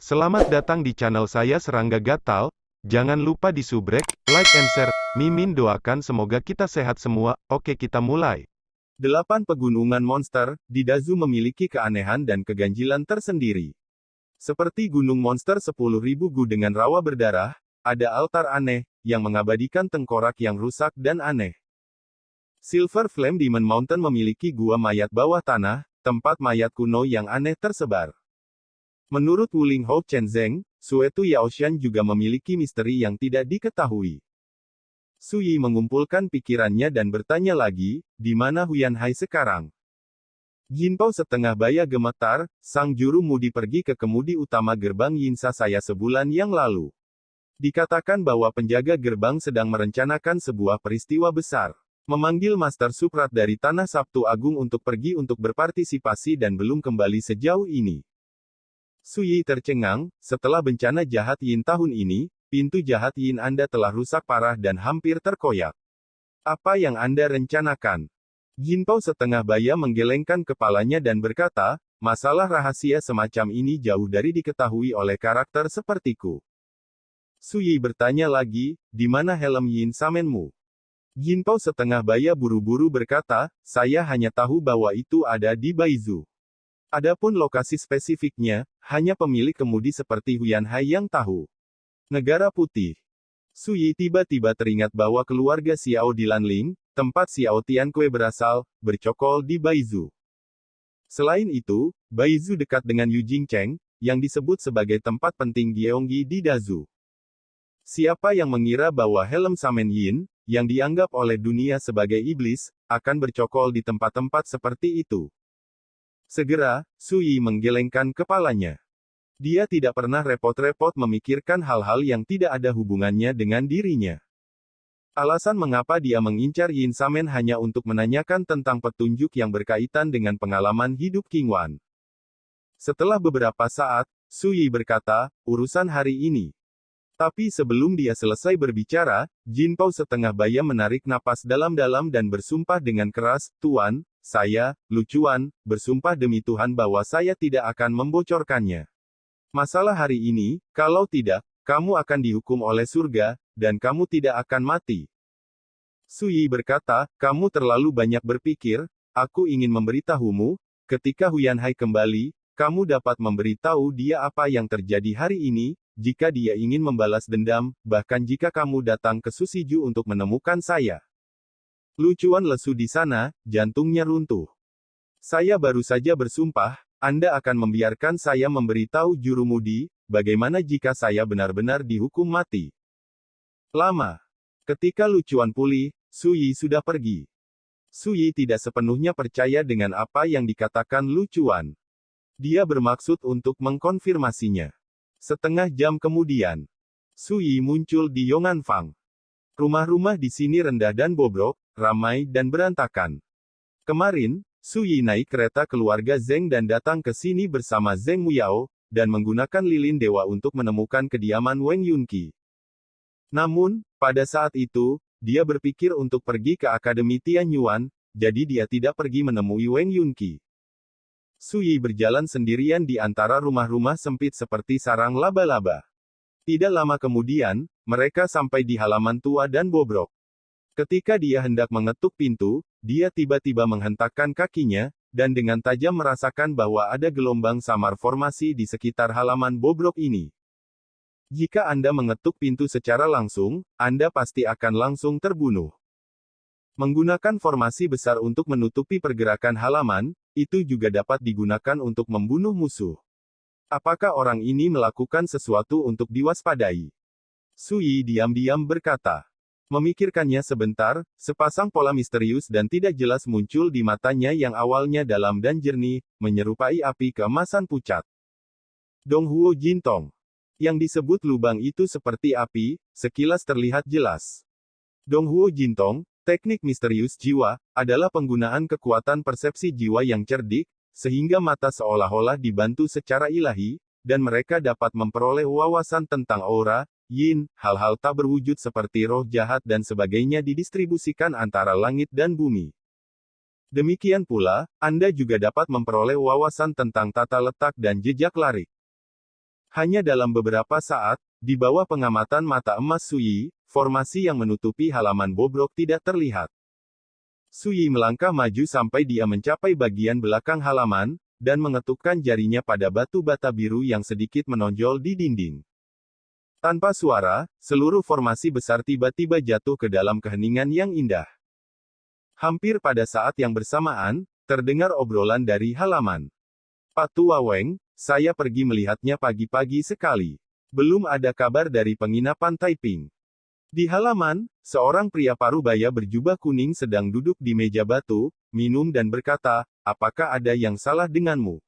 Selamat datang di channel saya Serangga Gatal. Jangan lupa di subrek, like and share. Mimin doakan semoga kita sehat semua. Oke, kita mulai. 8 pegunungan monster di Dazu memiliki keanehan dan keganjilan tersendiri. Seperti gunung monster 10.000 gu dengan rawa berdarah, ada altar aneh yang mengabadikan tengkorak yang rusak dan aneh. Silver Flame Demon Mountain memiliki gua mayat bawah tanah, tempat mayat kuno yang aneh tersebar. Menurut Wuling Hou Chen Zeng, Suetu Yaoshan juga memiliki misteri yang tidak diketahui. Su Yi mengumpulkan pikirannya dan bertanya lagi, di mana Huyan Hai sekarang? Jinpao setengah baya gemetar, sang juru mudi pergi ke kemudi utama gerbang Yinsa saya sebulan yang lalu. Dikatakan bahwa penjaga gerbang sedang merencanakan sebuah peristiwa besar. Memanggil Master Suprat dari Tanah Sabtu Agung untuk pergi untuk berpartisipasi dan belum kembali sejauh ini. Su Yi tercengang, setelah bencana jahat Yin tahun ini, pintu jahat Yin Anda telah rusak parah dan hampir terkoyak. Apa yang Anda rencanakan? Jinpao setengah baya menggelengkan kepalanya dan berkata, masalah rahasia semacam ini jauh dari diketahui oleh karakter sepertiku. Su Yi bertanya lagi, di mana helm Yin Samenmu? Jinpao setengah baya buru-buru berkata, saya hanya tahu bahwa itu ada di Baizu. Adapun lokasi spesifiknya, hanya pemilik kemudi seperti Huyan Hai yang tahu. Negara Putih. Su Yi tiba-tiba teringat bahwa keluarga Xiao Dilanling, tempat Xiao Tiankui berasal, bercokol di Baizu. Selain itu, Baizu dekat dengan Yu Jingcheng, yang disebut sebagai tempat penting Gyeonggi di Dazu. Siapa yang mengira bahwa helm Samen Yin, yang dianggap oleh dunia sebagai iblis, akan bercokol di tempat-tempat seperti itu? Segera, Su Yi menggelengkan kepalanya. Dia tidak pernah repot-repot memikirkan hal-hal yang tidak ada hubungannya dengan dirinya. Alasan mengapa dia mengincar Yin Samen hanya untuk menanyakan tentang petunjuk yang berkaitan dengan pengalaman hidup King Wan. Setelah beberapa saat, Su Yi berkata, urusan hari ini. Tapi sebelum dia selesai berbicara, Jinpao setengah baya menarik napas dalam-dalam dan bersumpah dengan keras, Tuan, saya, Lucuan, bersumpah demi Tuhan bahwa saya tidak akan membocorkannya. Masalah hari ini, kalau tidak, kamu akan dihukum oleh surga, dan kamu tidak akan mati. Su Yi berkata, kamu terlalu banyak berpikir, aku ingin memberitahumu, ketika Huyan Hai kembali, kamu dapat memberitahu dia apa yang terjadi hari ini, jika dia ingin membalas dendam, bahkan jika kamu datang ke Susiju untuk menemukan saya. Lucuan lesu di sana, jantungnya runtuh. Saya baru saja bersumpah, Anda akan membiarkan saya memberitahu jurumudi, bagaimana jika saya benar-benar dihukum mati. Lama. Ketika Lucuan pulih, Su Yi sudah pergi. Su Yi tidak sepenuhnya percaya dengan apa yang dikatakan Lucuan. Dia bermaksud untuk mengkonfirmasinya. Setengah jam kemudian, Su Yi muncul di Yonganfang. Rumah-rumah di sini rendah dan bobrok, ramai dan berantakan. Kemarin, Su Yi naik kereta keluarga Zeng dan datang ke sini bersama Zeng Muyao, dan menggunakan lilin dewa untuk menemukan kediaman Wang Yunqi. Namun, pada saat itu, dia berpikir untuk pergi ke Akademi Tianyuan, jadi dia tidak pergi menemui Wang Yunqi. Su Yi berjalan sendirian di antara rumah-rumah sempit seperti sarang laba-laba. Tidak lama kemudian, mereka sampai di halaman tua dan bobrok. Ketika dia hendak mengetuk pintu, dia tiba-tiba menghentakkan kakinya, dan dengan tajam merasakan bahwa ada gelombang samar formasi di sekitar halaman bobrok ini. Jika Anda mengetuk pintu secara langsung, Anda pasti akan langsung terbunuh. Menggunakan formasi besar untuk menutupi pergerakan halaman, itu juga dapat digunakan untuk membunuh musuh. Apakah orang ini melakukan sesuatu untuk diwaspadai? Su Yi diam-diam berkata. Memikirkannya sebentar, sepasang pola misterius dan tidak jelas muncul di matanya yang awalnya dalam dan jernih, menyerupai api keemasan pucat. Donghuo Jintong. Yang disebut lubang itu seperti api, sekilas terlihat jelas. Donghuo Jintong, teknik misterius jiwa, adalah penggunaan kekuatan persepsi jiwa yang cerdik, sehingga mata seolah-olah dibantu secara ilahi, dan mereka dapat memperoleh wawasan tentang aura, yin, hal-hal tak berwujud seperti roh jahat dan sebagainya didistribusikan antara langit dan bumi. Demikian pula, Anda juga dapat memperoleh wawasan tentang tata letak dan jejak lari. Hanya dalam beberapa saat, di bawah pengamatan mata emas Suyi, formasi yang menutupi halaman bobrok tidak terlihat. Suyi melangkah maju sampai dia mencapai bagian belakang halaman, dan mengetukkan jarinya pada batu bata biru yang sedikit menonjol di dinding. Tanpa suara, seluruh formasi besar tiba-tiba jatuh ke dalam keheningan yang indah. Hampir pada saat yang bersamaan, terdengar obrolan dari halaman. Pak Tua Weng, saya pergi melihatnya pagi-pagi sekali. Belum ada kabar dari penginapan Taiping. Di halaman, seorang pria parubaya berjubah kuning sedang duduk di meja batu, minum dan berkata, apakah ada yang salah denganmu?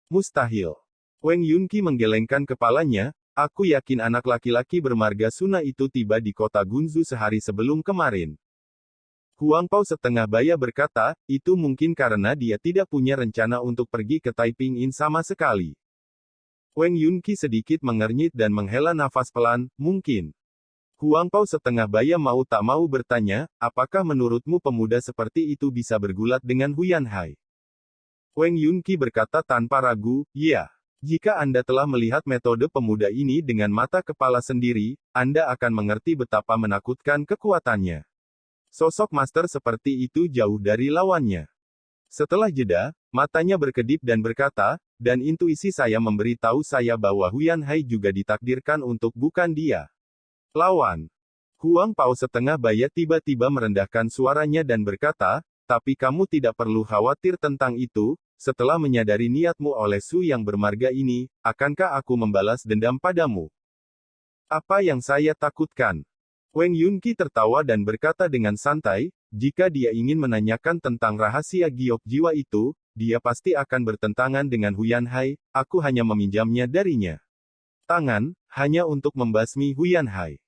Mustahil. Weng Yunqi menggelengkan kepalanya, aku yakin anak laki-laki bermarga Suna itu tiba di kota Gunzu sehari sebelum kemarin. Huang Pao setengah baya berkata, itu mungkin karena dia tidak punya rencana untuk pergi ke Taiping In sama sekali. Weng Yunqi sedikit mengernyit dan menghela nafas pelan, mungkin. Huang Pao setengah baya mau tak mau bertanya, apakah menurutmu pemuda seperti itu bisa bergulat dengan Huyan Hai? Weng Yunqi berkata tanpa ragu, ya. Jika Anda telah melihat metode pemuda ini dengan mata kepala sendiri, Anda akan mengerti betapa menakutkan kekuatannya. Sosok master seperti itu jauh dari lawannya. Setelah jeda, matanya berkedip dan berkata, dan intuisi saya memberitahu saya bahwa Huyan Hai juga ditakdirkan untuk bukan dia. Lawan. Huang Pao setengah baya tiba-tiba merendahkan suaranya dan berkata, tapi kamu tidak perlu khawatir tentang itu, setelah menyadari niatmu oleh Su yang bermarga ini, akankah aku membalas dendam padamu? Apa yang saya takutkan? Weng Yunqi tertawa dan berkata dengan santai, jika dia ingin menanyakan tentang rahasia giok jiwa itu, dia pasti akan bertentangan dengan Huyan Hai, aku hanya meminjamnya darinya. Tangan, hanya untuk membasmi Huyan Hai.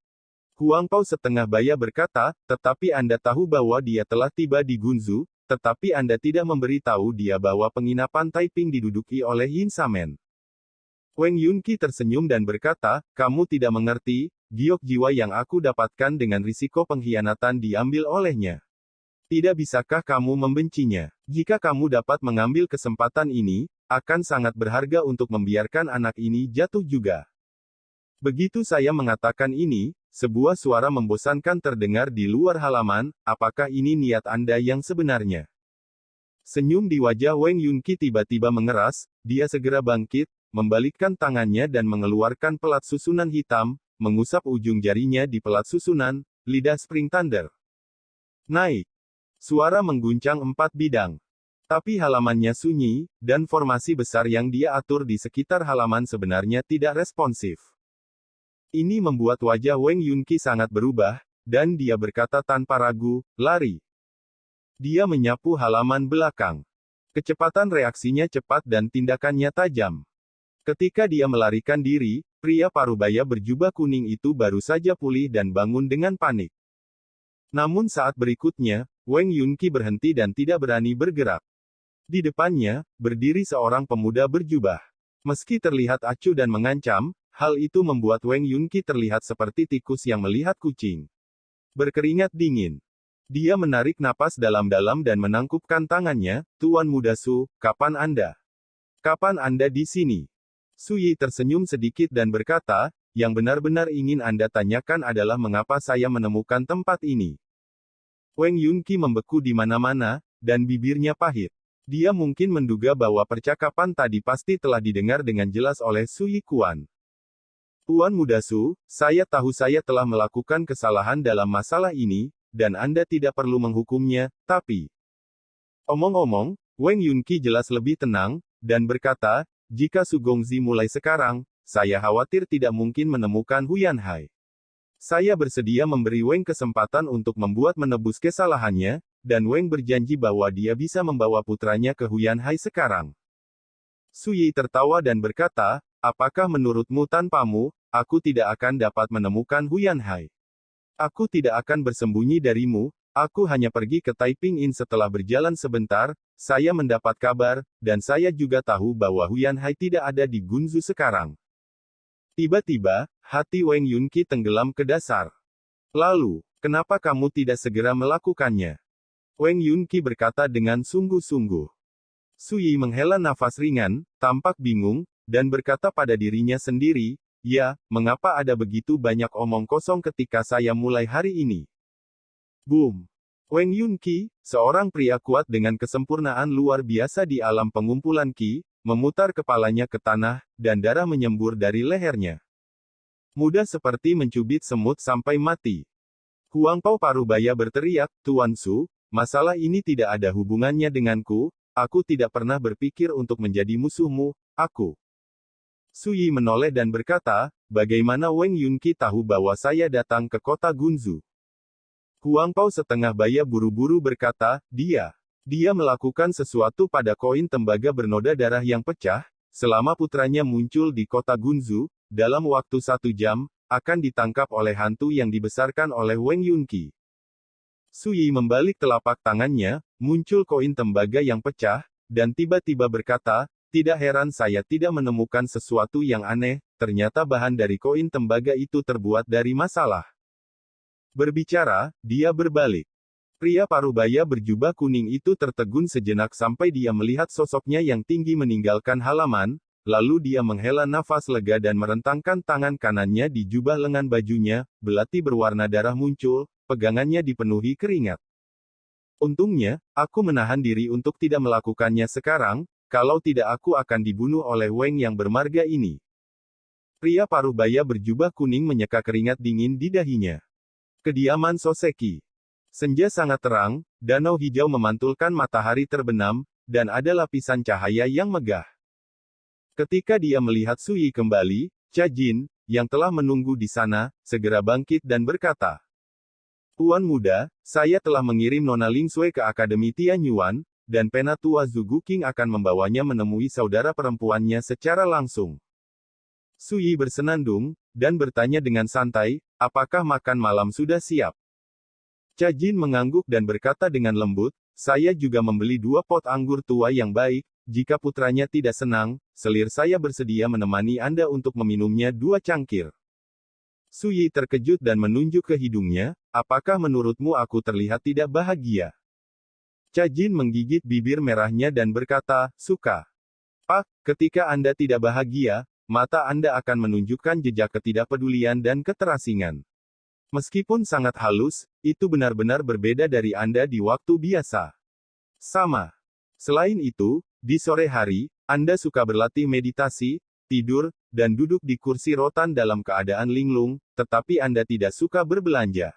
Huang Pao setengah baya berkata, tetapi Anda tahu bahwa dia telah tiba di Gunzu, tetapi Anda tidak memberitahu dia bahwa penginapan Taiping diduduki oleh Yin Samen. Weng Yunqi tersenyum dan berkata, kamu tidak mengerti, giok jiwa yang aku dapatkan dengan risiko pengkhianatan diambil olehnya. Tidak bisakah kamu membencinya? Jika kamu dapat mengambil kesempatan ini, akan sangat berharga untuk membiarkan anak ini jatuh juga. Begitu saya mengatakan ini, sebuah suara membosankan terdengar di luar halaman, apakah ini niat Anda yang sebenarnya? Senyum di wajah Weng Yunqi tiba-tiba mengeras, dia segera bangkit, membalikkan tangannya dan mengeluarkan pelat susunan hitam, mengusap ujung jarinya di pelat susunan, lidah Spring Thunder. Naik. Suara mengguncang 4 bidang. Tapi halamannya sunyi, dan formasi besar yang dia atur di sekitar halaman sebenarnya tidak responsif. Ini membuat wajah Weng Yunqi sangat berubah, dan dia berkata tanpa ragu, lari. Dia menyapu halaman belakang. Kecepatan reaksinya cepat dan tindakannya tajam. Ketika dia melarikan diri, pria parubaya berjubah kuning itu baru saja pulih dan bangun dengan panik. Namun saat berikutnya, Weng Yunqi berhenti dan tidak berani bergerak. Di depannya, berdiri seorang pemuda berjubah. Meski terlihat acuh dan mengancam, hal itu membuat Weng Yunqi terlihat seperti tikus yang melihat kucing. Berkeringat dingin. Dia menarik napas dalam-dalam dan menangkupkan tangannya, Tuan Muda Su, kapan Anda? Kapan Anda di sini? Suyi tersenyum sedikit dan berkata, yang benar-benar ingin Anda tanyakan adalah mengapa saya menemukan tempat ini. Weng Yunqi membeku di mana-mana, dan bibirnya pahit. Dia mungkin menduga bahwa percakapan tadi pasti telah didengar dengan jelas oleh Suyi Kuan. Tuan Muda Su, saya tahu saya telah melakukan kesalahan dalam masalah ini, dan Anda tidak perlu menghukumnya, tapi... Omong-omong, Weng Yunqi jelas lebih tenang, dan berkata, jika Su Gongzi mulai sekarang, saya khawatir tidak mungkin menemukan Huyan Hai. Saya bersedia memberi Weng kesempatan untuk membuat menebus kesalahannya, dan Weng berjanji bahwa dia bisa membawa putranya ke Huyan Hai sekarang. Suyi tertawa dan berkata, apakah menurutmu tanpamu, aku tidak akan dapat menemukan Huyan Hai? Aku tidak akan bersembunyi darimu, aku hanya pergi ke Taiping In setelah berjalan sebentar, saya mendapat kabar, dan saya juga tahu bahwa Huyan Hai tidak ada di Gunzu sekarang. Tiba-tiba, hati Weng Yunqi tenggelam ke dasar. Lalu, kenapa kamu tidak segera melakukannya? Weng Yunqi berkata dengan sungguh-sungguh. Suyi menghela nafas ringan, tampak bingung, dan berkata pada dirinya sendiri, ya, mengapa ada begitu banyak omong kosong ketika saya mulai hari ini? Boom! Wang Yunqi, seorang pria kuat dengan kesempurnaan luar biasa di alam pengumpulan Qi, memutar kepalanya ke tanah, dan darah menyembur dari lehernya. Mudah seperti mencubit semut sampai mati. Huangpao Parubaya berteriak, Tuan Su, masalah ini tidak ada hubungannya denganku, aku tidak pernah berpikir untuk menjadi musuhmu, aku. Su Yi menoleh dan berkata, bagaimana Wang Yunqi tahu bahwa saya datang ke kota Gunzu? Huangpao setengah baya buru-buru berkata, dia melakukan sesuatu pada koin tembaga bernoda darah yang pecah, selama putranya muncul di kota Gunzu, dalam waktu 1 jam, akan ditangkap oleh hantu yang dibesarkan oleh Wang Yunqi. Su Yi membalik telapak tangannya, muncul koin tembaga yang pecah, dan tiba-tiba berkata, tidak heran saya tidak menemukan sesuatu yang aneh, ternyata bahan dari koin tembaga itu terbuat dari masalah. Berbicara, dia berbalik. Pria parubaya berjubah kuning itu tertegun sejenak sampai dia melihat sosoknya yang tinggi meninggalkan halaman, lalu dia menghela nafas lega dan merentangkan tangan kanannya di jubah lengan bajunya, belati berwarna darah muncul, pegangannya dipenuhi keringat. Untungnya, aku menahan diri untuk tidak melakukannya sekarang, kalau tidak aku akan dibunuh oleh Wang yang bermarga ini. Pria parubaya berjubah kuning menyeka keringat dingin di dahinya. Kediaman Soseki. Senja sangat terang, danau hijau memantulkan matahari terbenam, dan ada lapisan cahaya yang megah. Ketika dia melihat Su Yi kembali, Cha Jin, yang telah menunggu di sana, segera bangkit dan berkata, Tuan muda, saya telah mengirim Nona Ling Sui ke Akademi Tianyuan, dan Penatua Zhuge King akan membawanya menemui saudara perempuannya secara langsung. Su Yi bersenandung, dan bertanya dengan santai, apakah makan malam sudah siap? Cha Jin mengangguk dan berkata dengan lembut, saya juga membeli 2 pot anggur tua yang baik, jika putranya tidak senang, selir saya bersedia menemani Anda untuk meminumnya 2 cangkir. Su Yi terkejut dan menunjuk ke hidungnya, apakah menurutmu aku terlihat tidak bahagia? Cha Jin menggigit bibir merahnya dan berkata, suka. Pak, ketika Anda tidak bahagia, mata Anda akan menunjukkan jejak ketidakpedulian dan keterasingan. Meskipun sangat halus, itu benar-benar berbeda dari Anda di waktu biasa. Sama. Selain itu, di sore hari, Anda suka berlatih meditasi, tidur, dan duduk di kursi rotan dalam keadaan linglung, tetapi Anda tidak suka berbelanja.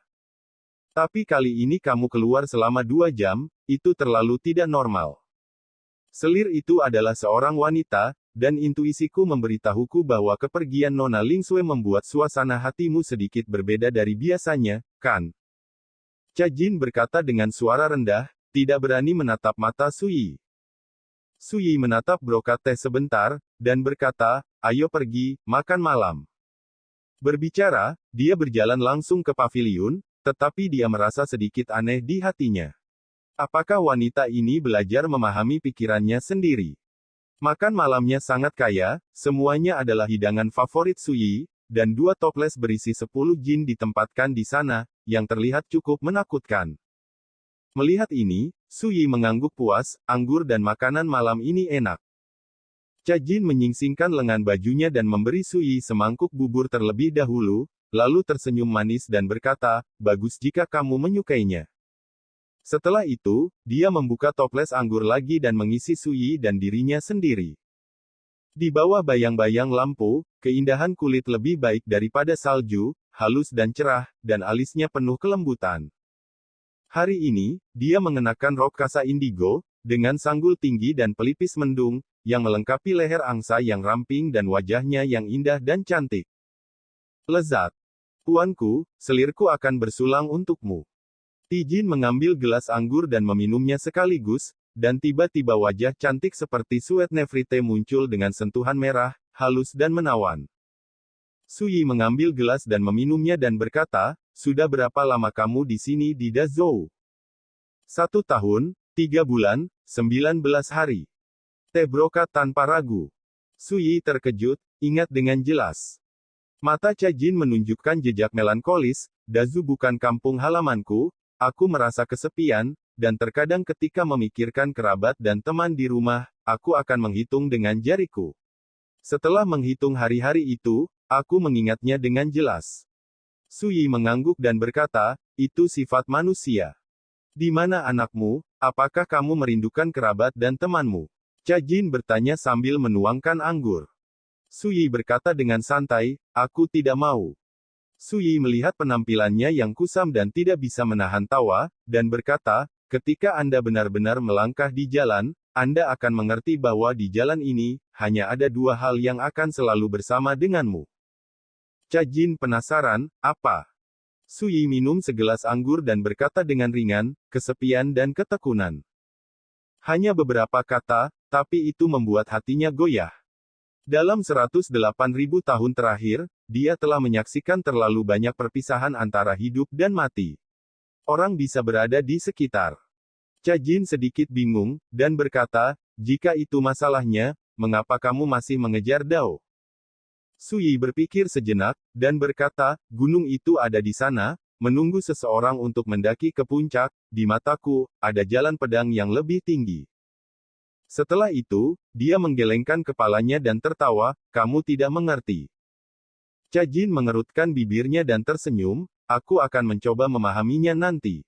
Tapi kali ini kamu keluar selama 2 jam, itu terlalu tidak normal. Selir itu adalah seorang wanita, dan intuisiku memberitahuku bahwa kepergian Nona Ling Sui membuat suasana hatimu sedikit berbeda dari biasanya, kan? Cha Jin berkata dengan suara rendah, tidak berani menatap mata Su Yi. Su Yi menatap brokat teh sebentar, dan berkata, ayo pergi, makan malam. Berbicara, dia berjalan langsung ke paviliun, tetapi dia merasa sedikit aneh di hatinya. Apakah wanita ini belajar memahami pikirannya sendiri? Makan malamnya sangat kaya, semuanya adalah hidangan favorit Su Yi, dan 2 toples berisi 10 jin ditempatkan di sana, yang terlihat cukup menakutkan. Melihat ini, Su Yi mengangguk puas, anggur dan makanan malam ini enak. Cha Jin menyingsingkan lengan bajunya dan memberi Su Yi semangkuk bubur terlebih dahulu, lalu tersenyum manis dan berkata, bagus jika kamu menyukainya. Setelah itu, dia membuka toples anggur lagi dan mengisi Su Yi dan dirinya sendiri. Di bawah bayang-bayang lampu, keindahan kulit lebih baik daripada salju, halus dan cerah, dan alisnya penuh kelembutan. Hari ini, dia mengenakan rok kasa indigo, dengan sanggul tinggi dan pelipis mendung, yang melengkapi leher angsa yang ramping dan wajahnya yang indah dan cantik. Lezat. Tuanku, selirku akan bersulang untukmu. Tijin mengambil gelas anggur dan meminumnya sekaligus, dan tiba-tiba wajah cantik seperti Suet Nefrite muncul dengan sentuhan merah, halus dan menawan. Su Yi mengambil gelas dan meminumnya dan berkata, sudah berapa lama kamu di sini di Dazhou? 1 tahun, 3 bulan, 19 hari. Teh brokat tanpa ragu. Su Yi terkejut, ingat dengan jelas. Mata Cha Jin menunjukkan jejak melankolis, Dazhou bukan kampung halamanku, aku merasa kesepian, dan terkadang ketika memikirkan kerabat dan teman di rumah, aku akan menghitung dengan jariku. Setelah menghitung hari-hari itu, aku mengingatnya dengan jelas. Sui mengangguk dan berkata, itu sifat manusia. Di mana anakmu? Apakah kamu merindukan kerabat dan temanmu? Cha Jin bertanya sambil menuangkan anggur. Sui berkata dengan santai, aku tidak mau. Sui melihat penampilannya yang kusam dan tidak bisa menahan tawa, dan berkata, ketika Anda benar-benar melangkah di jalan, Anda akan mengerti bahwa di jalan ini, hanya ada dua hal yang akan selalu bersama denganmu. Cha Jin penasaran, apa? Sui minum segelas anggur dan berkata dengan ringan, kesepian dan ketekunan. Hanya beberapa kata, tapi itu membuat hatinya goyah. Dalam 108.000 tahun terakhir, dia telah menyaksikan terlalu banyak perpisahan antara hidup dan mati. Orang bisa berada di sekitar. Cha Jin sedikit bingung, dan berkata, jika itu masalahnya, mengapa kamu masih mengejar Dao? Sui berpikir sejenak, dan berkata, gunung itu ada di sana, menunggu seseorang untuk mendaki ke puncak, di mataku, ada jalan pedang yang lebih tinggi. Setelah itu, dia menggelengkan kepalanya dan tertawa, kamu tidak mengerti. Cha Jin mengerutkan bibirnya dan tersenyum, aku akan mencoba memahaminya nanti.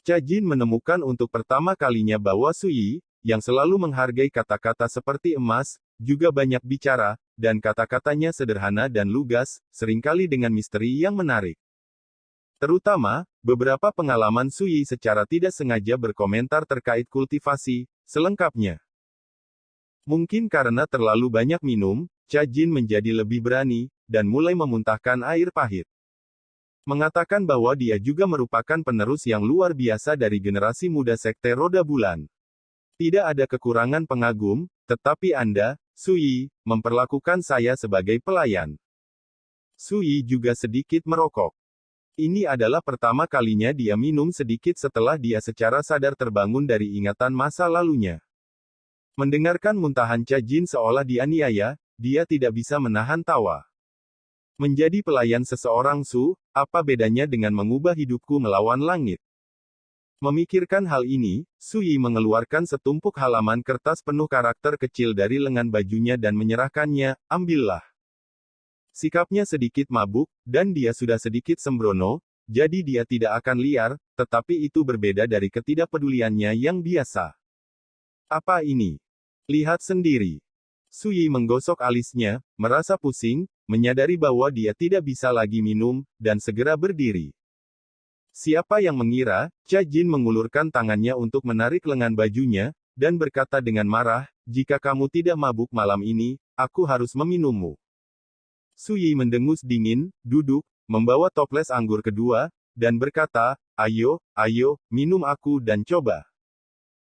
Cha Jin menemukan untuk pertama kalinya bahwa Sui, yang selalu menghargai kata-kata seperti emas, juga banyak bicara, dan kata-katanya sederhana dan lugas, seringkali dengan misteri yang menarik. Terutama, beberapa pengalaman Sui secara tidak sengaja berkomentar terkait kultivasi, selengkapnya. Mungkin karena terlalu banyak minum, Cha Jin menjadi lebih berani, dan mulai memuntahkan air pahit. Mengatakan bahwa dia juga merupakan penerus yang luar biasa dari generasi muda Sekte Roda Bulan. Tidak ada kekurangan pengagum, tetapi Anda, Sui, memperlakukan saya sebagai pelayan. Sui juga sedikit merokok. Ini adalah pertama kalinya dia minum sedikit setelah dia secara sadar terbangun dari ingatan masa lalunya. Mendengarkan muntahan Cha Jin seolah dianiaya, dia tidak bisa menahan tawa. Menjadi pelayan seseorang Su, apa bedanya dengan mengubah hidupku melawan langit? Memikirkan hal ini, Sui mengeluarkan setumpuk halaman kertas penuh karakter kecil dari lengan bajunya dan menyerahkannya, ambillah. Sikapnya sedikit mabuk, dan dia sudah sedikit sembrono, jadi dia tidak akan liar, tetapi itu berbeda dari ketidakpeduliannya yang biasa. Apa ini? Lihat sendiri. Sui menggosok alisnya, merasa pusing, menyadari bahwa dia tidak bisa lagi minum, dan segera berdiri. Siapa yang mengira, Cha Jin mengulurkan tangannya untuk menarik lengan bajunya, dan berkata dengan marah, jika kamu tidak mabuk malam ini, aku harus meminummu. Sui mendengus dingin, duduk, membawa toples anggur kedua, dan berkata, ayo, minum aku dan coba.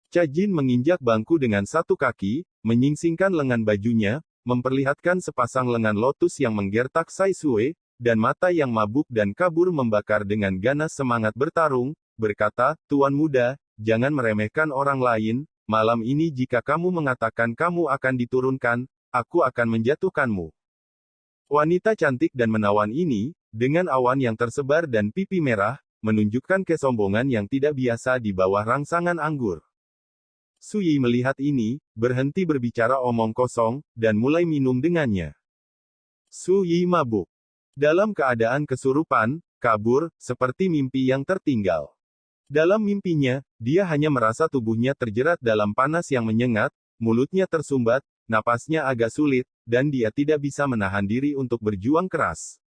Cha Jin menginjak bangku dengan satu kaki, menyingsingkan lengan bajunya, memperlihatkan sepasang lengan lotus yang menggertak Sai Sue, dan mata yang mabuk dan kabur membakar dengan ganas semangat bertarung, berkata, Tuan muda, jangan meremehkan orang lain, malam ini jika kamu mengatakan kamu akan diturunkan, aku akan menjatuhkanmu. Wanita cantik dan menawan ini, dengan awan yang tersebar dan pipi merah, menunjukkan kesombongan yang tidak biasa di bawah rangsangan anggur. Sui melihat ini, berhenti berbicara omong kosong, dan mulai minum dengannya. Sui mabuk. Dalam keadaan kesurupan, kabur, seperti mimpi yang tertinggal. Dalam mimpinya, dia hanya merasa tubuhnya terjerat dalam panas yang menyengat, mulutnya tersumbat, napasnya agak sulit, dan dia tidak bisa menahan diri untuk berjuang keras.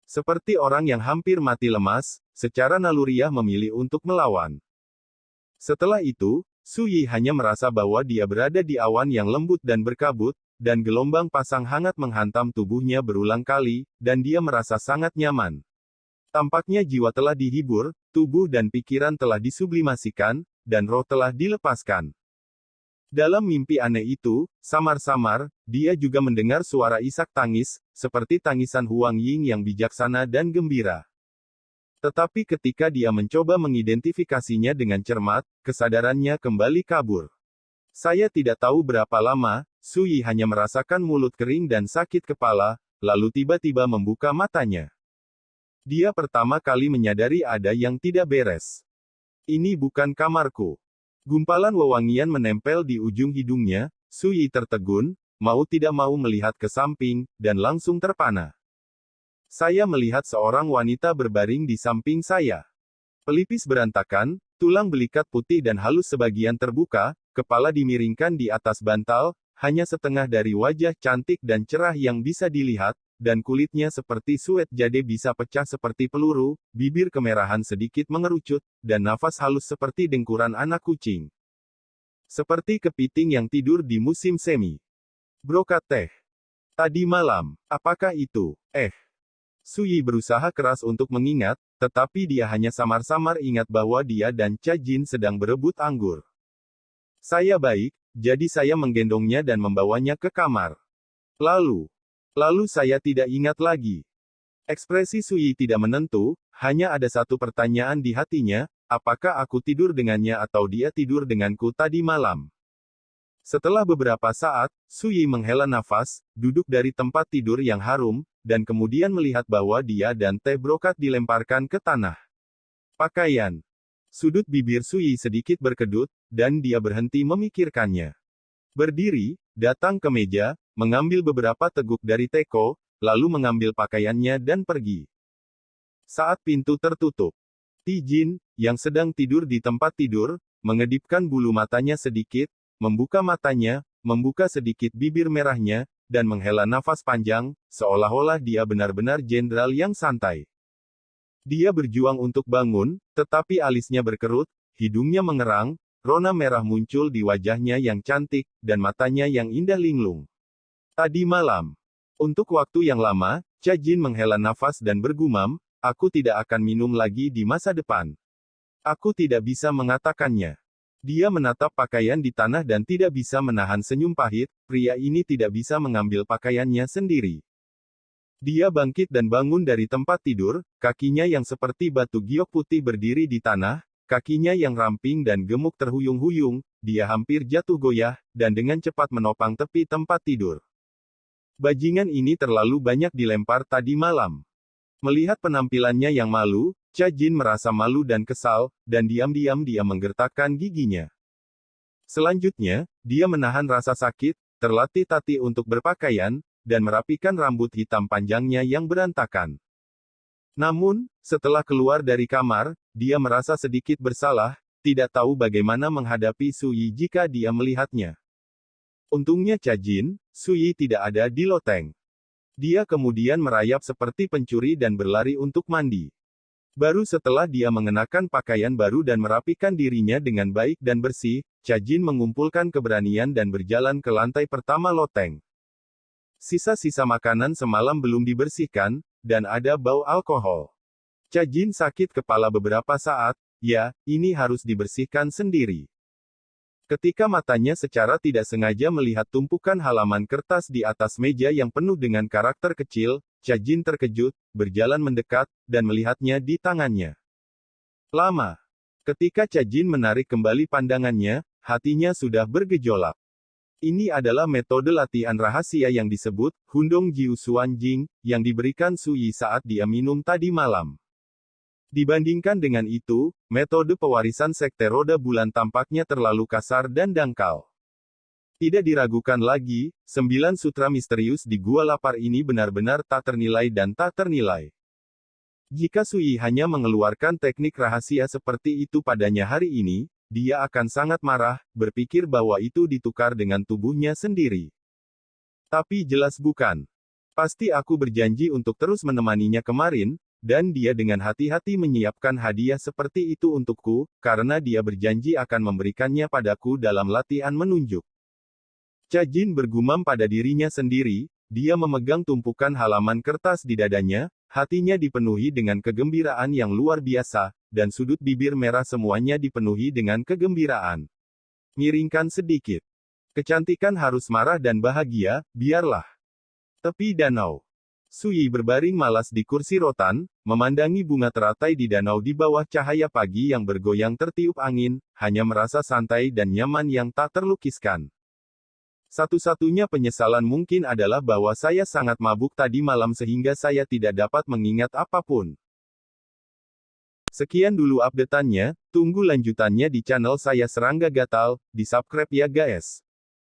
Seperti orang yang hampir mati lemas, secara naluriah memilih untuk melawan. Setelah itu, Sui hanya merasa bahwa dia berada di awan yang lembut dan berkabut, dan gelombang pasang hangat menghantam tubuhnya berulang kali, dan dia merasa sangat nyaman. Tampaknya jiwa telah dihibur, tubuh dan pikiran telah disublimasikan, dan roh telah dilepaskan. Dalam mimpi aneh itu, samar-samar, dia juga mendengar suara isak tangis, seperti tangisan Huang Ying yang bijaksana dan gembira. Tetapi ketika dia mencoba mengidentifikasinya dengan cermat, kesadarannya kembali kabur. Saya tidak tahu berapa lama, Sui hanya merasakan mulut kering dan sakit kepala, lalu tiba-tiba membuka matanya. Dia pertama kali menyadari ada yang tidak beres. Ini bukan kamarku. Gumpalan wewangian menempel di ujung hidungnya, Sui tertegun, mau tidak mau melihat ke samping, dan langsung terpana. Saya melihat seorang wanita berbaring di samping saya. Pelipis berantakan, tulang belikat putih dan halus sebagian terbuka, kepala dimiringkan di atas bantal, hanya setengah dari wajah cantik dan cerah yang bisa dilihat, dan kulitnya seperti suet jade bisa pecah seperti peluru, bibir kemerahan sedikit mengerucut, dan nafas halus seperti dengkuran anak kucing. Seperti kepiting yang tidur di musim semi. Brokat teh. Tadi malam, apakah itu? Suyi berusaha keras untuk mengingat, tetapi dia hanya samar-samar ingat bahwa dia dan Cha Jin sedang berebut anggur. Saya baik, jadi saya menggendongnya dan membawanya ke kamar. Lalu saya tidak ingat lagi. Ekspresi Suyi tidak menentu, hanya ada satu pertanyaan di hatinya, apakah aku tidur dengannya atau dia tidur denganku tadi malam? Setelah beberapa saat, Suyi menghela nafas, duduk dari tempat tidur yang harum, dan kemudian melihat bahwa dia dan teh brokat dilemparkan ke tanah. Pakaian. Sudut bibir Suyi sedikit berkedut, dan dia berhenti memikirkannya. Berdiri, datang ke meja, mengambil beberapa teguk dari teko, lalu mengambil pakaiannya dan pergi. Saat pintu tertutup, Tijin, yang sedang tidur di tempat tidur, mengedipkan bulu matanya sedikit, membuka matanya, membuka sedikit bibir merahnya, dan menghela nafas panjang, seolah-olah dia benar-benar jenderal yang santai. Dia berjuang untuk bangun, tetapi alisnya berkerut, hidungnya mengerang, rona merah muncul di wajahnya yang cantik, dan matanya yang indah linglung. Tadi malam. Untuk waktu yang lama, Cha Jin menghela nafas dan bergumam, aku tidak akan minum lagi di masa depan. Aku tidak bisa mengatakannya. Dia menatap pakaian di tanah dan tidak bisa menahan senyum pahit, pria ini tidak bisa mengambil pakaiannya sendiri. Dia bangkit dan bangun dari tempat tidur, kakinya yang seperti batu giok putih berdiri di tanah, kakinya yang ramping dan gemuk terhuyung-huyung, dia hampir jatuh goyah, dan dengan cepat menopang tepi tempat tidur. Bajingan ini terlalu banyak dilempar tadi malam. Melihat penampilannya yang malu, Cha Jin merasa malu dan kesal, dan diam-diam dia menggertakkan giginya. Selanjutnya, dia menahan rasa sakit, terlatih-tatih untuk berpakaian, dan merapikan rambut hitam panjangnya yang berantakan. Namun, setelah keluar dari kamar, dia merasa sedikit bersalah, tidak tahu bagaimana menghadapi Suyi jika dia melihatnya. Untungnya Cha Jin, Suyi tidak ada di loteng. Dia kemudian merayap seperti pencuri dan berlari untuk mandi. Baru setelah dia mengenakan pakaian baru dan merapikan dirinya dengan baik dan bersih, Cha Jin mengumpulkan keberanian dan berjalan ke lantai pertama loteng. Sisa-sisa makanan semalam belum dibersihkan, dan ada bau alkohol. Cha Jin sakit kepala beberapa saat, ya, ini harus dibersihkan sendiri. Ketika matanya secara tidak sengaja melihat tumpukan halaman kertas di atas meja yang penuh dengan karakter kecil, Cha Jin terkejut, berjalan mendekat, dan melihatnya di tangannya. Lama. Ketika Cha Jin menarik kembali pandangannya, hatinya sudah bergejolak. Ini adalah metode latihan rahasia yang disebut, Hundong Jiu Xuan Jing, yang diberikan Suyi saat dia minum tadi malam. Dibandingkan dengan itu, metode pewarisan sekte roda bulan tampaknya terlalu kasar dan dangkal. Tidak diragukan lagi, 9 sutra misterius di gua lapar ini benar-benar tak ternilai dan tak ternilai. Jika Suyi hanya mengeluarkan teknik rahasia seperti itu padanya hari ini, dia akan sangat marah, berpikir bahwa itu ditukar dengan tubuhnya sendiri. Tapi jelas bukan. Pasti aku berjanji untuk terus menemaninya kemarin, dan dia dengan hati-hati menyiapkan hadiah seperti itu untukku, karena dia berjanji akan memberikannya padaku dalam latihan menunjuk. Cha Jin bergumam pada dirinya sendiri, dia memegang tumpukan halaman kertas di dadanya, hatinya dipenuhi dengan kegembiraan yang luar biasa, dan sudut bibir merah semuanya dipenuhi dengan kegembiraan. Miringkan sedikit. Kecantikan harus marah dan bahagia, biarlah. Tepi danau. Suyi berbaring malas di kursi rotan, memandangi bunga teratai di danau di bawah cahaya pagi yang bergoyang tertiup angin, hanya merasa santai dan nyaman yang tak terlukiskan. Satu-satunya penyesalan mungkin adalah bahwa saya sangat mabuk tadi malam sehingga saya tidak dapat mengingat apapun. Sekian dulu update-annya, tunggu lanjutannya di channel saya Serangga Gatal, di subscribe ya guys.